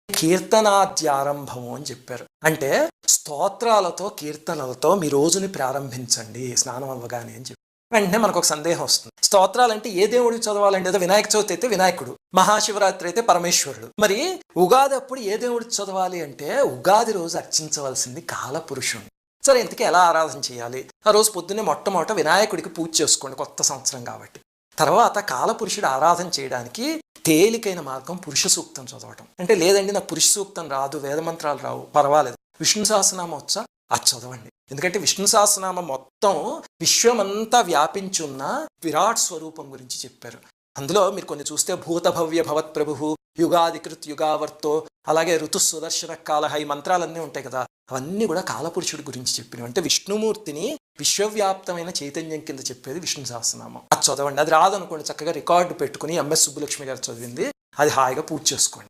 కీర్తనాద్యారంభము అని చెప్పారు. అంటే స్తోత్రాలతో కీర్తనలతో మీ రోజుని ప్రారంభించండి స్నానం అవ్వగానే అని చెప్పి. వెంటనే మనకు ఒక సందేహం వస్తుంది, స్తోత్రాలంటే ఏ దేవుడికి చదవాలండి? ఏదో వినాయక చవితి అయితే వినాయకుడు, మహాశివరాత్రి అయితే పరమేశ్వరుడు. మరి ఉగాది అప్పుడు ఏ దేవుడికి చదవాలి అంటే ఉగాది రోజు అర్చించవలసింది కాలపురుషుణ్ణి. సరే, ఇంతకీ ఎలా ఆరాధన చేయాలి? ఆ రోజు పొద్దున్నే మొట్టమొదట వినాయకుడికి పూజ చేసుకోండి, కొత్త సంవత్సరం కాబట్టి. తర్వాత కాలపురుషుడు ఆరాధన చేయడానికి తేలికైన మార్గం పురుష సూక్తం చదవటం. అంటే లేదండి నాకు పురుష సూక్తం రాదు, వేదమంత్రాలు రావు, పర్వాలేదు, విష్ణు సహస్రనామం వచ్చా, అది చదవండి. ఎందుకంటే విష్ణు సహస్రనామం మొత్తం విశ్వమంతా వ్యాపించున్న విరాట్ స్వరూపం గురించి చెప్పారు. అందులో మీరు కొన్ని చూస్తే భూత భవ్య భవత్ ప్రభు, యుగాధికృత్ యుగావర్తో, అలాగే ఋతు సుదర్శన కాలహ, ఈ మంత్రాలన్నీ ఉంటాయి కదా, అవన్నీ కూడా కాలపురుషుడి గురించి చెప్పినవి. అంటే విష్ణుమూర్తిని విశ్వవ్యాప్తమైన చైతన్యం కింద చెప్పేది విష్ణు సహస్రనామం. అది చదవండి. అది రాదనుకోండి, చక్కగా రికార్డు పెట్టుకుని ఎంఎస్ సుబ్బులక్ష్మి గారు చదివింది అది హాయిగా పూజ చేసుకోండి.